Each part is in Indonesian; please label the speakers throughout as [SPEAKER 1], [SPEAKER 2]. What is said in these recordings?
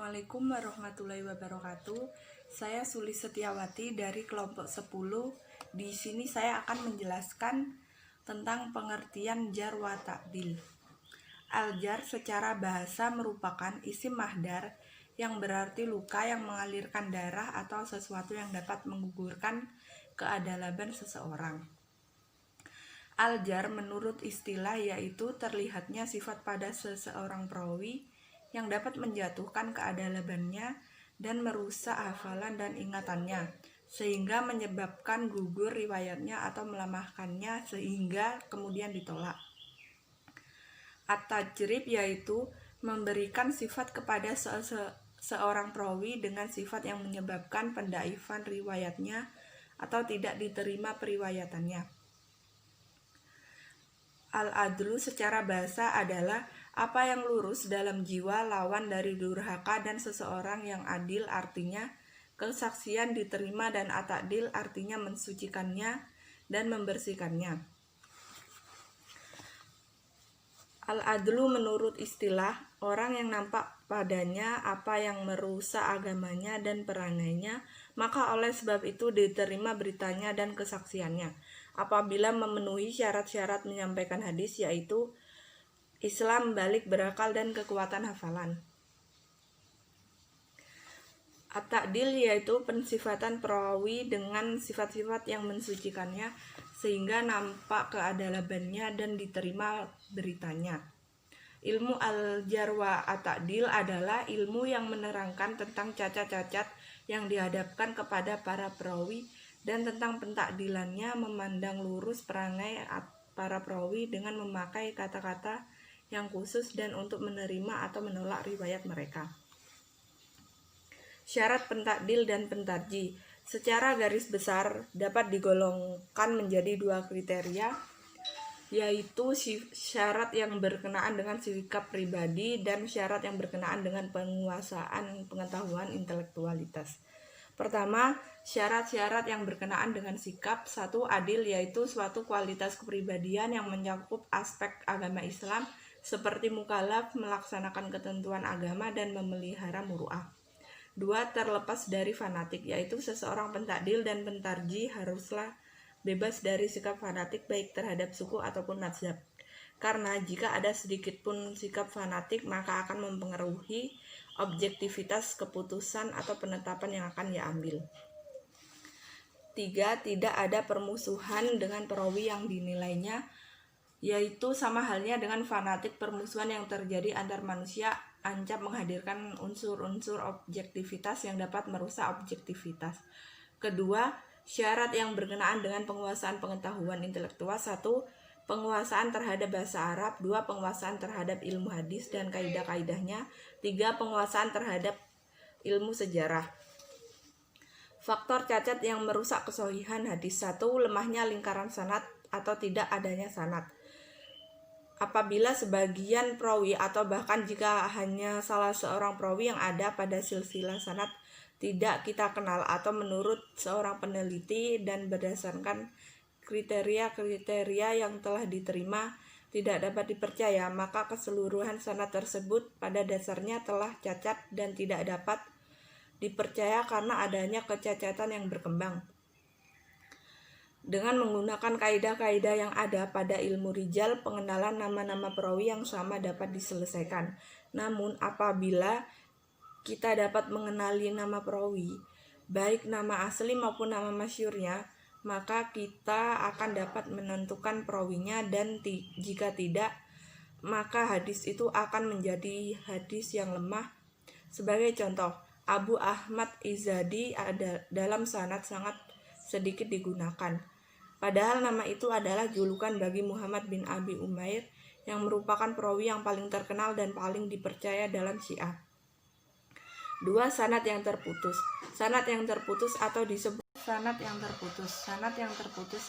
[SPEAKER 1] Assalamualaikum warahmatullahi wabarakatuh. Saya Sulis Setiawati dari kelompok 10. Di sini saya akan menjelaskan tentang pengertian jar wa ta'dil. Al-jar secara bahasa merupakan isim mahdar yang berarti luka yang mengalirkan darah atau sesuatu yang dapat menggugurkan keadaban seseorang. Al-jar menurut istilah yaitu terlihatnya sifat pada seseorang perawi yang dapat menjatuhkan keadabannya dan merusak hafalan dan ingatannya, sehingga menyebabkan gugur riwayatnya atau melemahkannya sehingga kemudian ditolak. At-tajrib yaitu memberikan sifat kepada seorang perawi dengan sifat yang menyebabkan pendaifan riwayatnya atau tidak diterima periwayatannya. Al-adlu secara bahasa adalah apa yang lurus dalam jiwa lawan dari durhaka, dan seseorang yang adil artinya kesaksian diterima, dan at-ta'dil artinya mensucikannya dan membersihkannya. Al-adlu menurut istilah orang yang nampak padanya apa yang merusak agamanya dan perangainya, maka oleh sebab itu diterima beritanya dan kesaksiannya apabila memenuhi syarat-syarat menyampaikan hadis, yaitu Islam, balik, berakal, dan kekuatan hafalan. At-ta'dil yaitu pensifatan perawi dengan sifat-sifat yang mensucikannya sehingga nampak keadabannya dan diterima beritanya. Ilmu al-jar wa at-ta'dil adalah ilmu yang menerangkan tentang cacat-cacat yang dihadapkan kepada para perawi dan tentang pentakdilannya, memandang lurus perangai para perawi dengan memakai kata-kata yang khusus dan untuk menerima atau menolak riwayat mereka. Syarat pentakdil dan pentarji secara garis besar dapat digolongkan menjadi dua kriteria, yaitu syarat yang berkenaan dengan sikap pribadi dan syarat yang berkenaan dengan penguasaan pengetahuan intelektualitas. Pertama, syarat-syarat yang berkenaan dengan sikap. 1. Adil yaitu suatu kualitas kepribadian yang mencakup aspek agama Islam seperti mukallaf, melaksanakan ketentuan agama, dan memelihara muru'ah. 2. Terlepas dari fanatik, yaitu seseorang pentakdil dan pentarji haruslah bebas dari sikap fanatik baik terhadap suku ataupun mazhab. Karena jika ada sedikit pun sikap fanatik maka akan mempengaruhi objektivitas keputusan atau penetapan yang akan ia ambil. 3. Tidak ada permusuhan dengan perawi yang dinilainya, yaitu sama halnya dengan fanatik. Permusuhan yang terjadi antar manusia ancap menghadirkan unsur-unsur objektivitas yang dapat merusak objektivitas. Kedua, syarat yang berkenaan dengan penguasaan pengetahuan intelektual. 1. Penguasaan terhadap bahasa Arab. 2. Penguasaan terhadap ilmu hadis dan kaidah-kaidahnya. 3. Penguasaan terhadap ilmu sejarah. Faktor cacat yang merusak kesohihan hadis. 1. Lemahnya lingkaran sanad atau tidak adanya sanad. Apabila sebagian perawi atau bahkan jika hanya salah seorang perawi yang ada pada silsilah sanad tidak kita kenal atau menurut seorang peneliti dan berdasarkan kriteria-kriteria yang telah diterima tidak dapat dipercaya, maka keseluruhan sanad tersebut pada dasarnya telah cacat dan tidak dapat dipercaya karena adanya kecacatan yang berkembang. Dengan menggunakan kaidah-kaidah yang ada pada ilmu rijal, pengenalan nama-nama perawi yang sama dapat diselesaikan. Namun apabila kita dapat mengenali nama perawi, baik nama asli maupun nama masyhurnya, maka kita akan dapat menentukan perawinya, dan jika tidak, maka hadis itu akan menjadi hadis yang lemah. Sebagai contoh, Abu Ahmad Izadi dalam sanad sangat sedikit digunakan, padahal nama itu adalah julukan bagi Muhammad bin Abi Umair yang merupakan perawi yang paling terkenal dan paling dipercaya dalam Syiah. 2. Sanad yang terputus. Sanad yang terputus atau disebut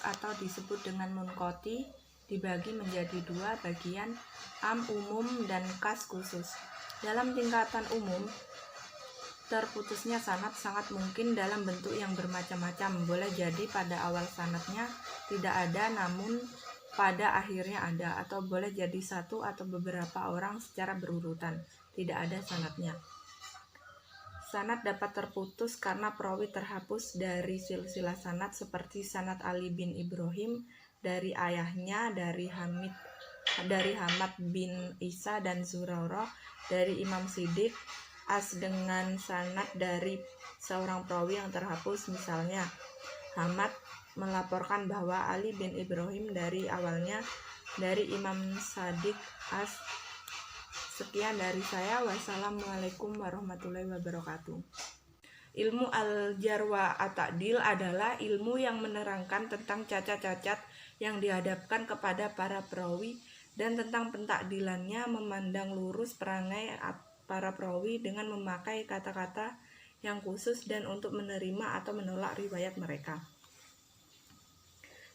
[SPEAKER 1] atau disebut dengan munqati dibagi menjadi dua bagian, am umum dan khas khusus. Dalam tingkatan umum, terputusnya sanad sangat mungkin dalam bentuk yang bermacam-macam. Boleh jadi pada awal sanadnya tidak ada namun pada akhirnya ada, atau boleh jadi satu atau beberapa orang secara berurutan, tidak ada sanadnya. Sanad dapat terputus karena perawi terhapus dari silsilah sanad seperti sanad Ali bin Ibrahim dari ayahnya dari Hamad bin Isa dan Zurarah dari Imam Siddiq as dengan sanad dari seorang perawi yang terhapus, misalnya Hamad melaporkan bahwa Ali bin Ibrahim dari awalnya dari Imam Siddiq as. Sekian dari saya. Wassalamualaikum warahmatullahi wabarakatuh. Ilmu al-jar wa at-ta'dil adalah ilmu yang menerangkan tentang cacat-cacat yang dihadapkan kepada para perawi dan tentang pentakdilannya, memandang lurus perangai para perawi dengan memakai kata-kata yang khusus dan untuk menerima atau menolak riwayat mereka.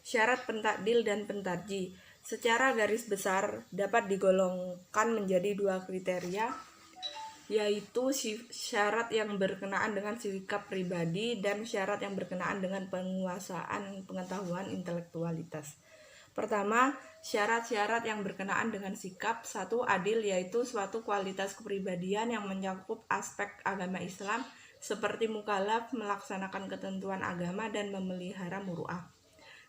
[SPEAKER 1] Syarat pentakdil dan pentarjih secara garis besar dapat digolongkan menjadi dua kriteria, yaitu syarat yang berkenaan dengan sikap pribadi dan syarat yang berkenaan dengan penguasaan pengetahuan intelektualitas. Pertama, syarat-syarat yang berkenaan dengan sikap. 1. Adil, yaitu suatu kualitas kepribadian yang mencakup aspek agama Islam seperti mukallaf, melaksanakan ketentuan agama, dan memelihara muru'ah.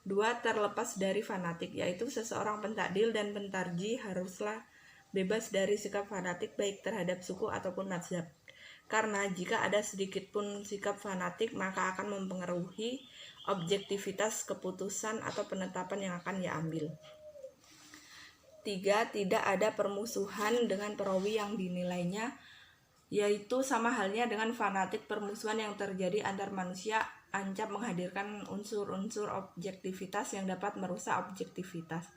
[SPEAKER 1] 2. Terlepas dari fanatik, yaitu seseorang pentakdil dan pentarjih haruslah bebas dari sikap fanatik baik terhadap suku ataupun mazhab. Karena jika ada sedikit pun sikap fanatik maka akan mempengaruhi objektivitas keputusan atau penetapan yang akan ia ambil. 3. Tidak ada permusuhan dengan perawi yang dinilainya, yaitu sama halnya dengan fanatik permusuhan yang terjadi antar manusia ancap menghadirkan unsur-unsur objektivitas yang dapat merusak objektivitas.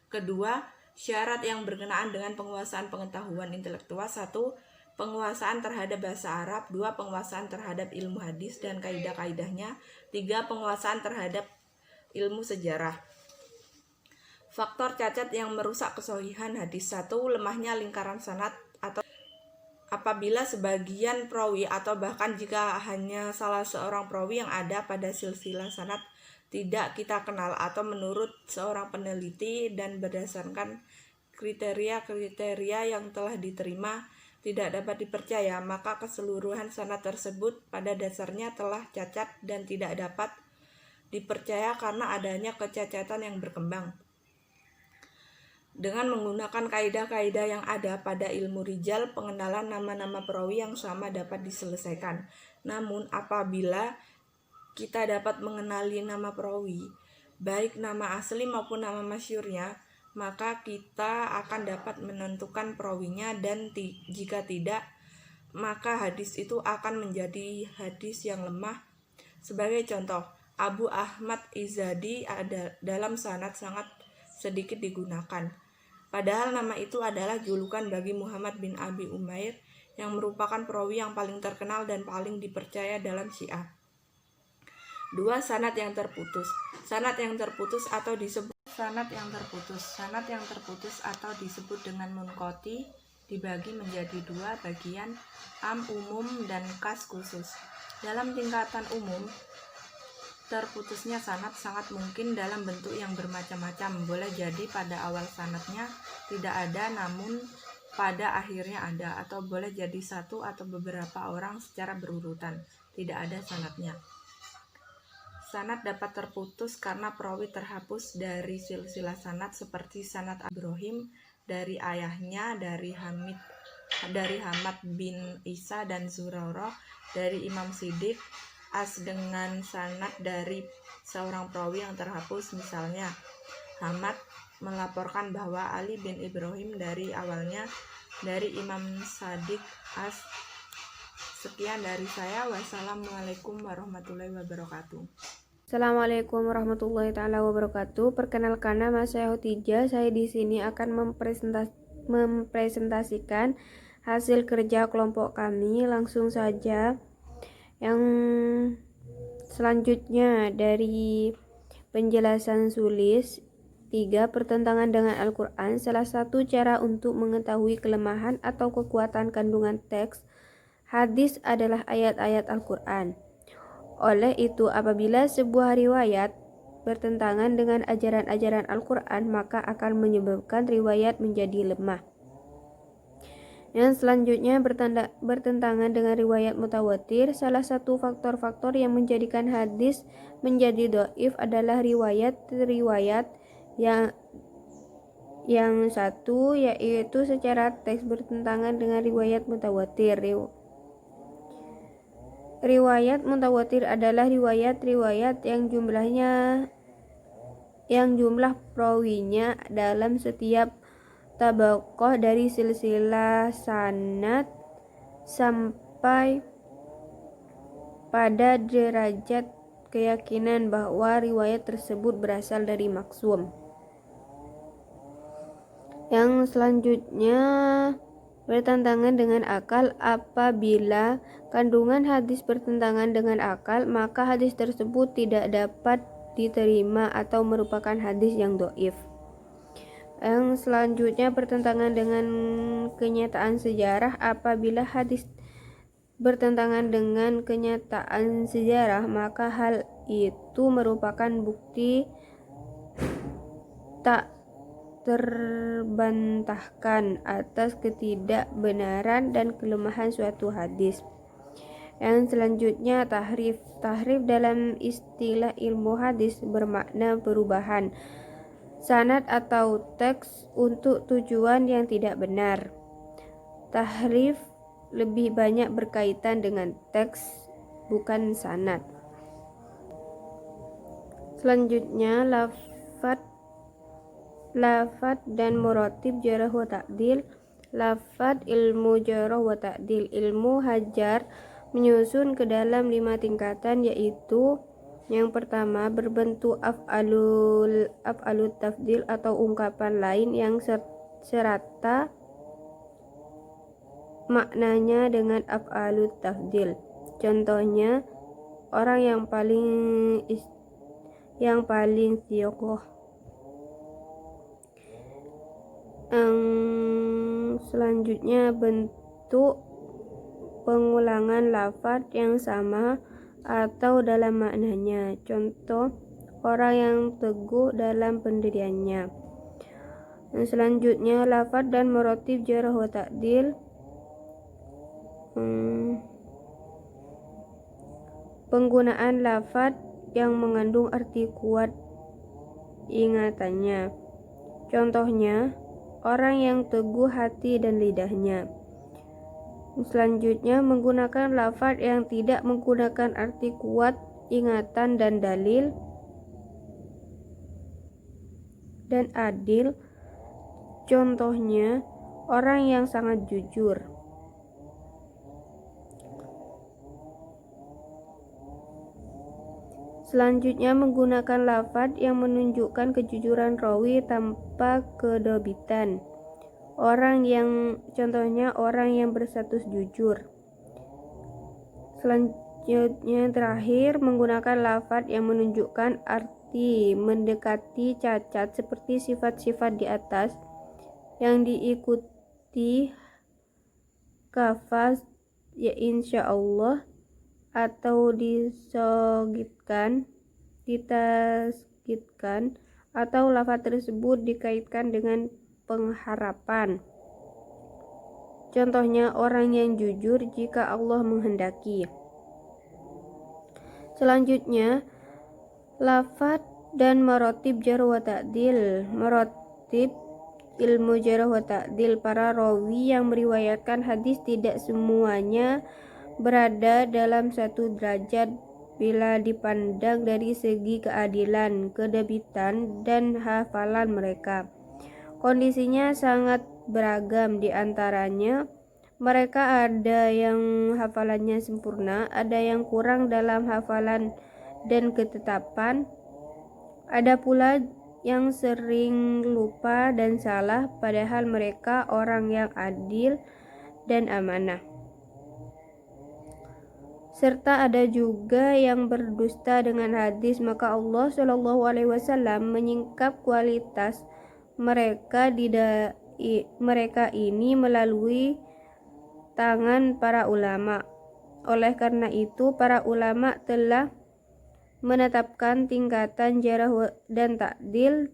[SPEAKER 1] Kedua, syarat yang berkenaan dengan penguasaan pengetahuan intelektual. 1. Penguasaan terhadap bahasa Arab. 2. Penguasaan terhadap ilmu hadis dan kaidah-kaidahnya. 3. Penguasaan terhadap ilmu sejarah. Faktor cacat yang merusak kesohihan hadis. 1. Lemahnya lingkaran sanad atau apabila sebagian perawi atau bahkan jika hanya salah seorang perawi yang ada pada silsilah sanad tidak kita kenal atau menurut seorang peneliti dan berdasarkan kriteria-kriteria yang telah diterima tidak dapat dipercaya, maka keseluruhan sanad tersebut pada dasarnya telah cacat dan tidak dapat dipercaya karena adanya kecacatan yang berkembang. Dengan menggunakan kaidah-kaidah yang ada pada ilmu rijal, pengenalan nama-nama perawi yang sama dapat diselesaikan. Namun apabila kita dapat mengenali nama perawi, baik nama asli maupun nama masyhurnya, maka kita akan dapat menentukan perawinya, dan jika tidak, maka hadis itu akan menjadi hadis yang lemah. Sebagai contoh, Abu Ahmad Izadi dalam sanad sangat sedikit digunakan. Padahal nama itu adalah julukan bagi Muhammad bin Abi Umair yang merupakan perawi yang paling terkenal dan paling dipercaya dalam Syiah. 2. Sanad yang terputus. Sanad yang terputus atau disebut dengan munqati dibagi menjadi dua bagian, am umum dan kas khusus. Dalam tingkatan umum, terputusnya sanad sangat mungkin dalam bentuk yang bermacam-macam. Boleh jadi pada awal sanadnya tidak ada namun pada akhirnya ada, atau boleh jadi satu atau beberapa orang secara berurutan tidak ada sanadnya. Sanad dapat terputus karena perawi terhapus dari silsilah sanad seperti sanad Ibrahim dari ayahnya dari Hamad bin Isa dan Zurarah dari Imam Siddiq as dengan sanad dari seorang perawi yang terhapus, misalnya Hamad melaporkan bahwa Ali bin Ibrahim dari awalnya dari Imam Siddiq as. Sekian dari saya. Wassalamualaikum warahmatullahi wabarakatuh.
[SPEAKER 2] Assalamualaikum warahmatullahi taala wabarakatuh. Perkenalkan, nama saya Hotija. Saya di sini akan mempresentasikan hasil kerja kelompok kami. Langsung saja. Yang selanjutnya dari penjelasan sulis 3. Pertentangan dengan Al-Quran. Salah satu cara untuk mengetahui kelemahan atau kekuatan kandungan teks hadis adalah ayat-ayat Al-Quran. Oleh itu, apabila sebuah riwayat bertentangan dengan ajaran-ajaran Al-Quran, maka akan menyebabkan riwayat menjadi lemah. Yang selanjutnya bertentangan dengan riwayat mutawatir. Salah satu faktor-faktor yang menjadikan hadis menjadi dhaif adalah riwayat-riwayat yang satu, yaitu secara teks bertentangan dengan riwayat mutawatir. Riwayat mutawatir adalah riwayat-riwayat yang jumlah perawinya dalam setiap tabaqah dari silsilah sanad sampai pada derajat keyakinan bahwa riwayat tersebut berasal dari maksum. Yang selanjutnya bertentangan dengan akal. Apabila kandungan hadis bertentangan dengan akal, maka hadis tersebut tidak dapat diterima atau merupakan hadis yang dhaif. Yang selanjutnya bertentangan dengan kenyataan sejarah. Apabila hadis bertentangan dengan kenyataan sejarah, maka hal itu merupakan bukti tak terbantahkan atas ketidakbenaran dan kelemahan suatu hadis. Yang selanjutnya tahrif. Tahrif dalam istilah ilmu hadis bermakna perubahan sanad atau teks untuk tujuan yang tidak benar. Tahrif lebih banyak berkaitan dengan teks, bukan sanad. Selanjutnya lafad dan muratib jarh wa ta'dil. Lafad ilmu jarh wa ta'dil. Ilmu hajar menyusun ke dalam 5 tingkatan, yaitu yang pertama berbentuk af'alut tafdil atau ungkapan lain yang serata maknanya dengan af'alut tafdil. Contohnya, orang yang paling thiqah. Selanjutnya bentuk pengulangan lafaz yang sama atau dalam maknanya. Contoh, orang yang teguh dalam pendiriannya. Selanjutnya lafaz dan muratib jarh wa ta'dil. Penggunaan lafaz yang mengandung arti kuat ingatannya. Contohnya, orang yang teguh hati dan lidahnya. Selanjutnya menggunakan lafaz yang tidak menggunakan arti kuat ingatan dan dalil dan adil. Contohnya, orang yang sangat jujur. Selanjutnya menggunakan lafaz yang menunjukkan kejujuran rawi tanpa kedobitan. Contohnya orang yang berstatus jujur. Selanjutnya terakhir menggunakan lafaz yang menunjukkan arti mendekati cacat seperti sifat-sifat di atas yang diikuti kafas ya insyaallah atau ditasgidkan atau lafaz tersebut dikaitkan dengan pengharapan. Contohnya orang yang jujur jika Allah menghendaki. Selanjutnya lafaz dan maratib jarh wa ta'dil. Maratib ilmu jarh wa ta'dil. Para rawi yang meriwayatkan hadis tidak semuanya berada dalam satu derajat bila dipandang dari segi keadilan, kedebitan, dan hafalan mereka. Kondisinya sangat beragam. Di antaranya, mereka ada yang hafalannya sempurna, ada yang kurang dalam hafalan dan ketetapan, ada pula yang sering lupa dan salah, padahal mereka orang yang adil dan amanah. Serta ada juga yang berdusta dengan hadis, maka Allah SAW menyingkap kualitas mereka ini melalui tangan para ulama. Oleh karena itu, para ulama telah menetapkan tingkatan jarh dan ta'dil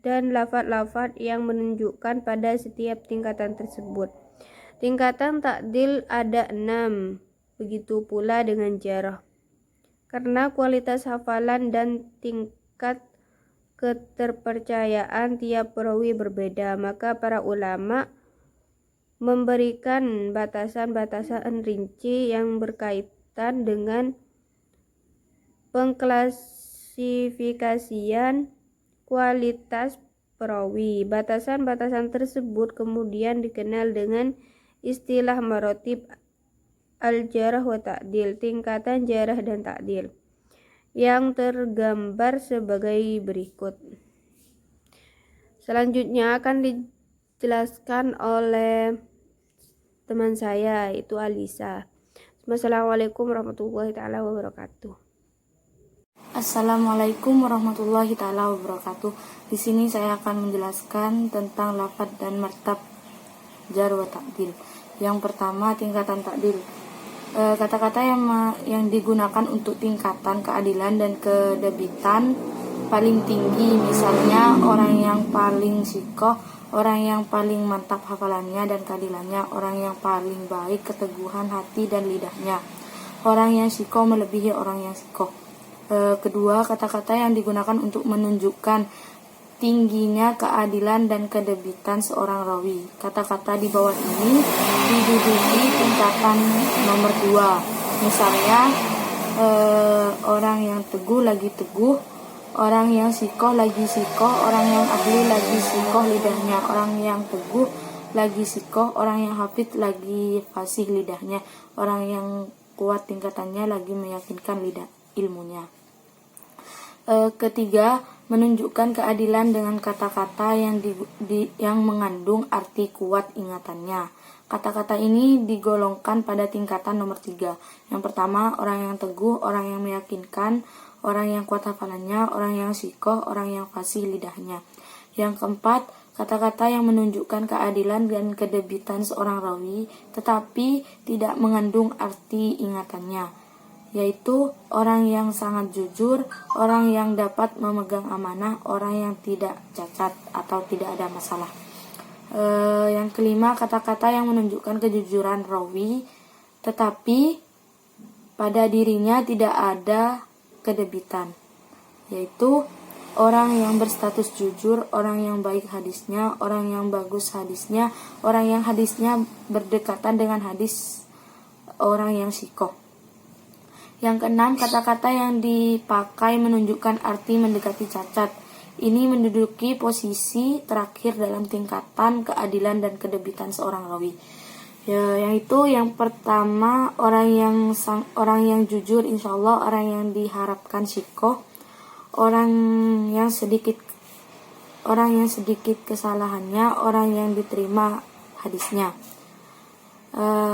[SPEAKER 2] dan lafaz-lafaz yang menunjukkan pada setiap tingkatan tersebut. Tingkatan ta'dil ada 6, begitu pula dengan jarh. Karena kualitas hafalan dan tingkat keterpercayaan tiap perawi berbeda, maka para ulama memberikan batasan-batasan rinci yang berkaitan dengan pengklasifikasian kualitas perawi. Batasan-batasan tersebut kemudian dikenal dengan istilah marotib al-jarh wa ta'dil, tingkatan jarh dan ta'dil, yang tergambar sebagai berikut. Selanjutnya akan dijelaskan oleh teman saya, yaitu Alisa. Wassalamualaikum warahmatullahi taala wabarakatuh.
[SPEAKER 1] Assalamualaikum warahmatullahi taala wabarakatuh. Di sini saya akan menjelaskan tentang lafadz dan martab jar wa ta'dil. Yang pertama, tingkatan ta'dil. Kata-kata yang digunakan untuk tingkatan keadilan dan kedebitan paling tinggi, misalnya orang yang paling sikoh, orang yang paling mantap hafalannya dan keadilannya, orang yang paling baik keteguhan hati dan lidahnya, orang yang sikoh melebihi orang yang sikoh. Kedua, kata-kata yang digunakan untuk menunjukkan tingginya keadilan dan kedebitan seorang rawi. Kata-kata di bawah ini diduduki tingkatan nomor 2. Misalnya, orang yang teguh lagi teguh, orang yang sikoh lagi sikoh, orang yang ahli lagi sikoh lidahnya, orang yang teguh lagi sikoh, orang yang hafidz lagi fasih lidahnya, orang yang kuat tingkatannya lagi meyakinkan lidah ilmunya. Ketiga, menunjukkan keadilan dengan kata-kata yang mengandung arti kuat ingatannya. Kata-kata ini digolongkan pada tingkatan nomor 3. Yang pertama, orang yang teguh, orang yang meyakinkan, orang yang kuat hafalannya, orang yang sikoh, orang yang fasih lidahnya. Yang keempat, kata-kata yang menunjukkan keadilan dan kedebitan seorang rawi, tetapi tidak mengandung arti ingatannya, yaitu orang yang sangat jujur, orang yang dapat memegang amanah, orang yang tidak cacat atau tidak ada masalah. Yang kelima, kata-kata yang menunjukkan kejujuran rawi, tetapi pada dirinya tidak ada kedebitan, yaitu orang yang berstatus jujur, orang yang baik hadisnya, orang yang bagus hadisnya, orang yang hadisnya berdekatan dengan hadis orang yang sikoh. Yang keenam, kata-kata yang dipakai menunjukkan arti mendekati cacat. Ini menduduki posisi terakhir dalam tingkatan keadilan dan kedebitan seorang rawi. Yaitu yang pertama, orang yang jujur, insya Allah, orang yang diharapkan sikoh, orang yang sedikit kesalahannya, orang yang diterima hadisnya.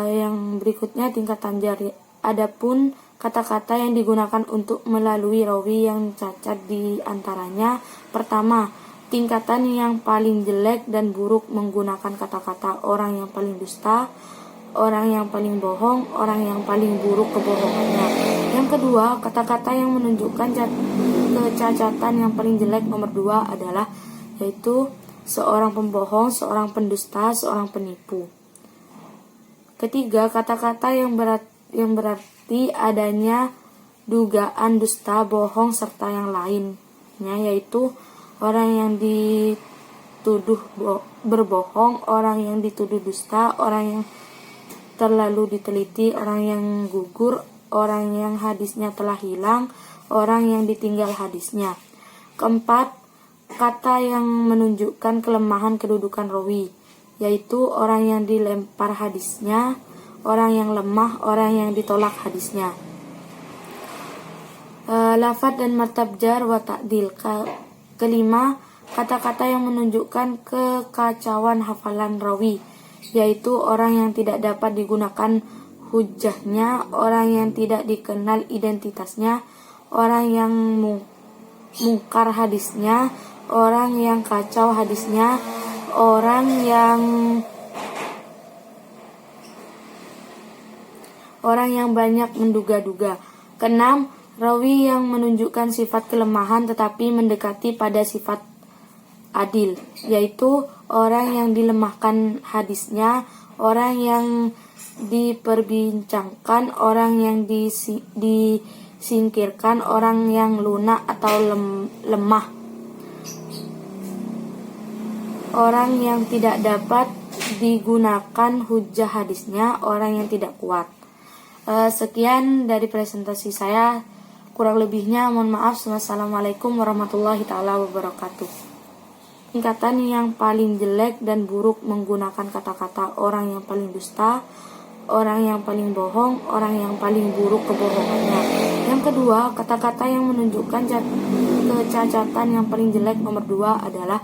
[SPEAKER 1] Yang berikutnya tingkatan jar. Adapun kata-kata yang digunakan untuk melalui rawi yang cacat di antaranya, pertama, tingkatan yang paling jelek dan buruk menggunakan kata-kata orang yang paling dusta, orang yang paling bohong, orang yang paling buruk kebohongannya. Yang kedua, kata-kata yang menunjukkan kecacatan yang paling jelek nomor 2 adalah, yaitu seorang pembohong, seorang pendusta, seorang penipu. Ketiga, kata-kata yang berarti adanya dugaan dusta, bohong, serta yang lainnya, yaitu orang yang dituduh berbohong, orang yang dituduh dusta, orang yang terlalu diteliti, orang yang gugur, orang yang hadisnya telah hilang, orang yang ditinggal hadisnya. Keempat, kata yang menunjukkan kelemahan kedudukan rawi, yaitu orang yang dilempar hadisnya, orang yang lemah, orang yang ditolak hadisnya. Lafadz dan martab jar wa ta'dil. Kelima, kata-kata yang menunjukkan kekacauan hafalan rawi, yaitu orang yang tidak dapat digunakan hujahnya, orang yang tidak dikenal identitasnya, orang yang mungkar hadisnya, orang yang kacau hadisnya, orang yang banyak menduga-duga. Keenam, rawi yang menunjukkan sifat kelemahan tetapi mendekati pada sifat adil, yaitu orang yang dilemahkan hadisnya,
[SPEAKER 3] orang yang diperbincangkan, orang yang disingkirkan, orang yang lunak atau lemah, orang yang tidak dapat digunakan hujjah hadisnya, orang yang tidak kuat. Sekian dari presentasi saya, kurang lebihnya mohon maaf. Wassalamualaikum warahmatullahi taala wabarakatuh. Tingkatan yang paling jelek dan buruk menggunakan kata-kata: orang yang paling dusta, orang yang paling bohong, orang yang paling buruk kebohongannya. Yang kedua, kata-kata yang menunjukkan kecacatan yang paling jelek nomor 2 adalah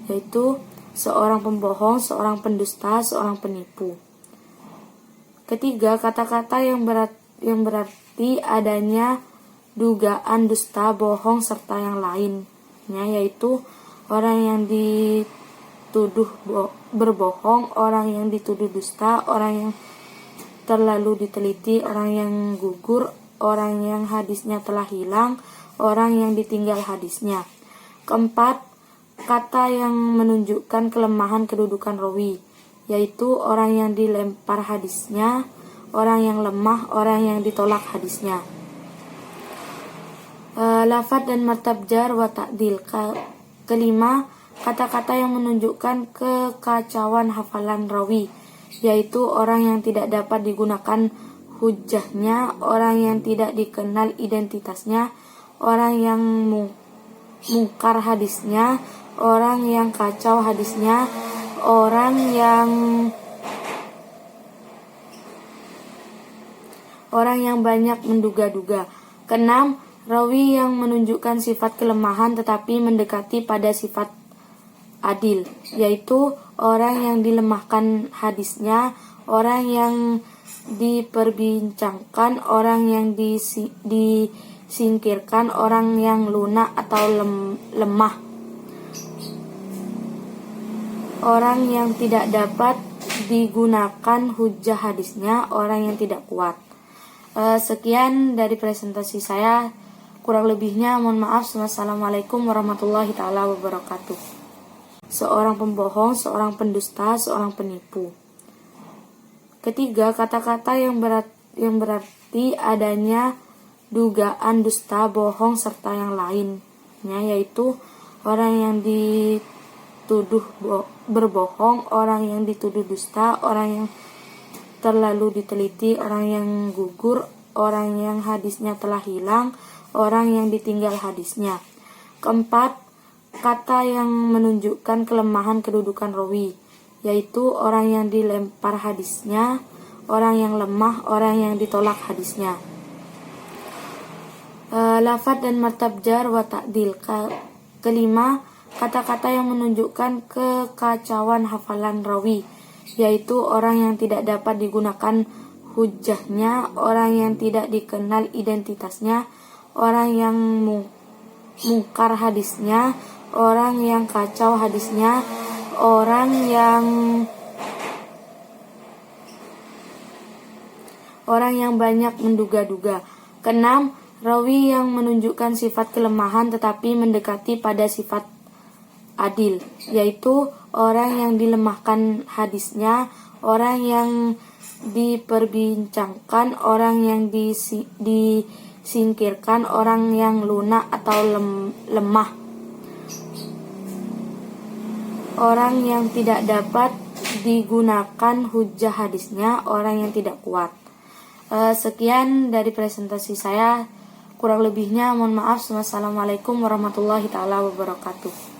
[SPEAKER 3] yaitu seorang pembohong, seorang pendusta, seorang penipu. Ketiga, kata-kata yang berarti adanya dugaan dusta, bohong, serta yang lainnya, yaitu orang yang dituduh berbohong, orang yang dituduh dusta, orang yang terlalu diteliti, orang yang gugur, orang yang hadisnya telah hilang, orang yang ditinggal hadisnya. Keempat, kata yang menunjukkan kelemahan kedudukan rawi, yaitu orang yang dilempar hadisnya, orang yang lemah, orang yang ditolak hadisnya. Lafadz dan martab jar wa ta'dil. Kelima, kata-kata yang menunjukkan kekacauan hafalan rawi, yaitu orang yang tidak dapat digunakan hujjahnya, orang yang tidak dikenal identitasnya, orang yang mungkar hadisnya, orang yang kacau hadisnya, orang yang banyak menduga-duga. Keenam, rawi yang menunjukkan sifat kelemahan tetapi mendekati pada sifat adil, yaitu orang yang dilemahkan hadisnya, orang yang diperbincangkan, orang yang disingkirkan, orang yang lunak atau lemah, orang yang tidak dapat digunakan hujjah hadisnya, orang yang tidak kuat. Sekian dari presentasi saya, kurang lebihnya mohon maaf. Wassalamualaikum warahmatullahi taala wabarakatuh. Seorang pembohong, seorang pendusta, seorang penipu. Ketiga, kata-kata yang berarti adanya dugaan dusta, bohong, serta yang lainnya, yaitu orang yang dituduh berbohong, orang yang dituduh dusta, orang yang terlalu diteliti, orang yang gugur, orang yang hadisnya telah hilang, orang yang ditinggal hadisnya. Keempat, kata yang menunjukkan kelemahan kedudukan rawi, yaitu orang yang dilempar hadisnya, orang yang lemah, orang yang ditolak hadisnya. Lafadz dan martab jar wa ta'dil. Kelima, kata-kata yang menunjukkan kekacauan hafalan rawi, yaitu orang yang tidak dapat digunakan hujjahnya, orang yang tidak dikenal identitasnya, orang yang mungkar hadisnya, orang yang kacau hadisnya, orang yang banyak menduga-duga. Keenam, rawi yang menunjukkan sifat kelemahan tetapi mendekati pada sifat adil, yaitu orang yang dilemahkan hadisnya, orang yang diperbincangkan, orang yang disingkirkan, orang yang lunak atau lemah, orang yang tidak dapat digunakan hujjah hadisnya, orang yang tidak kuat. Sekian dari presentasi saya, kurang lebihnya mohon maaf. Wassalamualaikum warahmatullahi taala wabarakatuh.